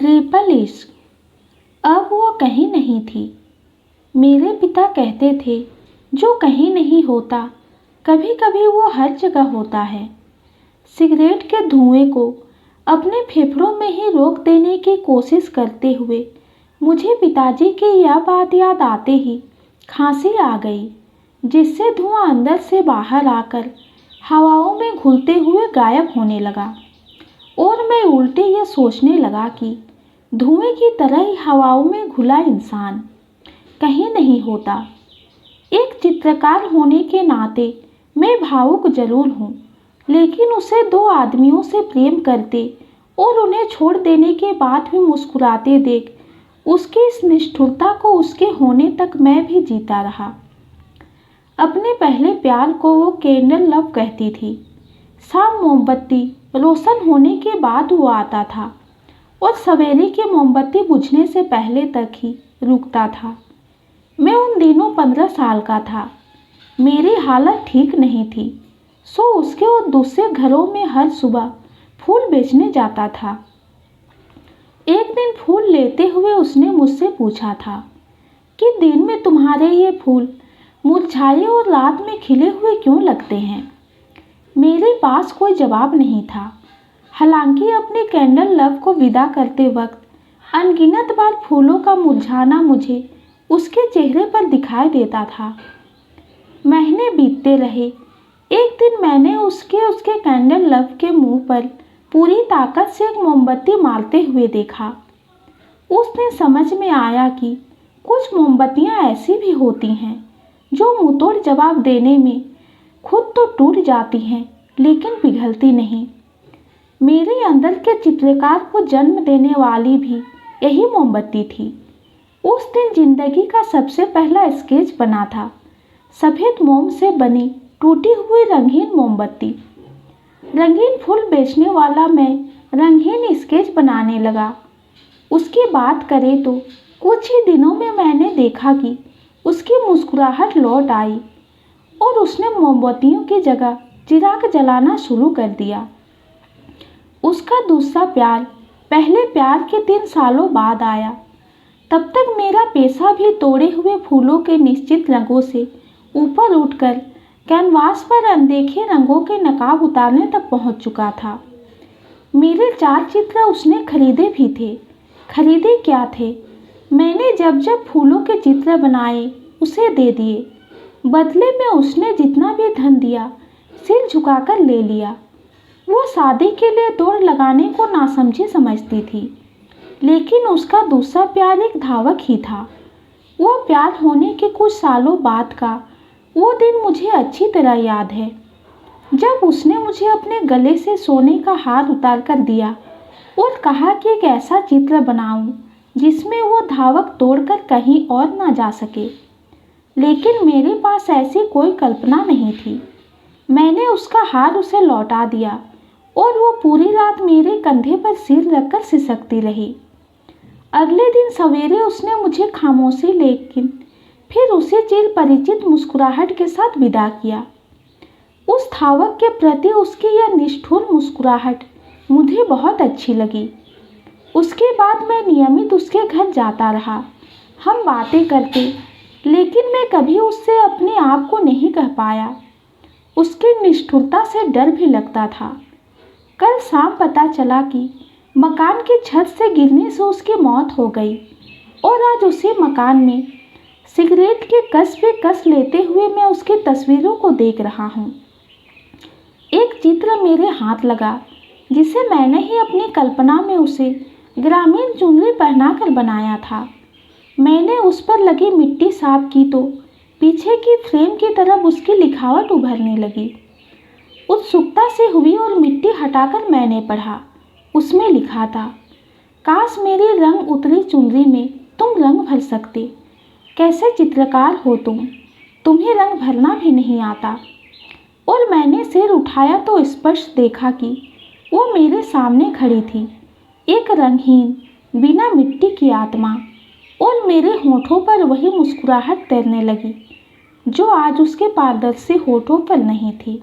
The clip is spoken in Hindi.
ट्रिपल इश्क। अब वो कहीं नहीं थी। मेरे पिता कहते थे, जो कहीं नहीं होता कभी कभी वो हर जगह होता है। सिगरेट के धुएं को अपने फेफड़ों में ही रोक देने की कोशिश करते हुए मुझे पिताजी की यह बात याद आते ही खांसी आ गई, जिससे धुआं अंदर से बाहर आकर हवाओं में घुलते हुए गायब होने लगा। और मैं उल्टे ये सोचने लगा कि धुएं की तरह ही हवाओं में घुला इंसान कहीं नहीं होता। एक चित्रकार होने के नाते मैं भावुक जरूर हूँ, लेकिन उसे दो आदमियों से प्रेम करते और उन्हें छोड़ देने के बाद भी मुस्कुराते देख उसकी इस निष्ठुरता को उसके होने तक मैं भी जीता रहा। अपने पहले प्यार को वो कैंडल लव कहती थी। शाम मोमबत्ती रोशन होने के बाद वो आता था और सवेरे की मोमबत्ती बुझने से पहले तक ही रुकता था। मैं उन दिनों 15 साल का था। मेरी हालत ठीक नहीं थी, सो उसके और दूसरे घरों में हर सुबह फूल बेचने जाता था। एक दिन फूल लेते हुए उसने मुझसे पूछा था कि दिन में तुम्हारे ये फूल मुरझाए और रात में खिले हुए क्यों लगते हैं। मेरे पास कोई जवाब नहीं था। हालांकि अपने कैंडल लव को विदा करते वक्त अनगिनत बार फूलों का मुरझाना मुझे उसके चेहरे पर दिखाई देता था। महीने बीतते रहे। एक दिन मैंने उसके कैंडल लव के मुंह पर पूरी ताकत से एक मोमबत्ती मारते हुए देखा। उस दिन समझ में आया कि कुछ मोमबत्तियां ऐसी भी होती हैं जो मुंहतोड़ जवाब देने में खुद तो टूट जाती हैं, लेकिन पिघलती नहीं। मेरे अंदर के चित्रकार को जन्म देने वाली भी यही मोमबत्ती थी। उस दिन जिंदगी का सबसे पहला स्केच बना था। सफ़ेद मोम से बनी टूटी हुई रंगीन मोमबत्ती। रंगीन फूल बेचने वाला मैं रंगीन स्केच बनाने लगा। उसकी बात करें तो कुछ ही दिनों में मैंने देखा कि उसकी मुस्कुराहट लौट आई और उसने मोमबत्तियों की जगह चिराग जलाना शुरू कर दिया। उसका दूसरा प्यार पहले प्यार के 3 सालों बाद आया। तब तक मेरा पेशा भी तोड़े हुए फूलों के निश्चित रंगों से ऊपर उठकर कैनवास पर अनदेखे रंगों के नकाब उतारने तक पहुंच चुका था। मेरे 4 चित्र उसने खरीदे भी थे। खरीदे क्या थे, मैंने जब जब फूलों के चित्र बनाए उसे दे दिए। बदले में उसने जितना भी धन दिया सिर झुकाकर ले लिया। वो शादी के लिए दौड़ लगाने को नासमझी समझती थी, लेकिन उसका दूसरा प्यार एक धावक ही था। वो प्यार होने के कुछ सालों बाद का वो दिन मुझे अच्छी तरह याद है, जब उसने मुझे अपने गले से सोने का हार उतार कर दिया और कहा कि एक ऐसा चित्र बनाऊं जिसमें वो धावक दौड़कर कहीं और ना जा सके। लेकिन मेरे पास ऐसी कोई कल्पना नहीं थी। मैंने उसका हार उसे लौटा दिया और वो पूरी रात मेरे कंधे पर सिर रखकर सिसकती रही। अगले दिन सवेरे उसने मुझे खामोशी लेकिन फिर उसी चिर परिचित मुस्कुराहट के साथ विदा किया। उस धावक के प्रति उसकी यह निष्ठुर मुस्कुराहट मुझे बहुत अच्छी लगी। उसके बाद मैं नियमित उसके घर जाता रहा। हम बातें करते, लेकिन मैं कभी उससे अपने आप को नहीं कह पाया। उसकी निष्ठुरता से डर भी लगता था। कल शाम पता चला कि मकान की छत से गिरने से उसकी मौत हो गई और आज उसी मकान में सिगरेट के कस पे कस लेते हुए मैं उसकी तस्वीरों को देख रहा हूँ। एक चित्र मेरे हाथ लगा जिसे मैंने ही अपनी कल्पना में उसे ग्रामीण चुनरी पहनाकर बनाया था। मैंने उस पर लगी मिट्टी साफ की तो पीछे की फ्रेम की तरफ उसकी लिखावट उभरने लगी। उत्सुकता से हुई और मिट्टी हटाकर मैंने पढ़ा। उसमें लिखा था, काश मेरी रंग उतरी चुनरी में तुम रंग भर सकते। कैसे चित्रकार हो तुम्हें रंग भरना भी नहीं आता। और मैंने सिर उठाया तो स्पष्ट देखा कि वो मेरे सामने खड़ी थी, एक रंगहीन बिना मिट्टी की आत्मा। और मेरे होठों पर वही मुस्कुराहट तैरने लगी जो आज उसके पारदर्शी होठों पर नहीं थी।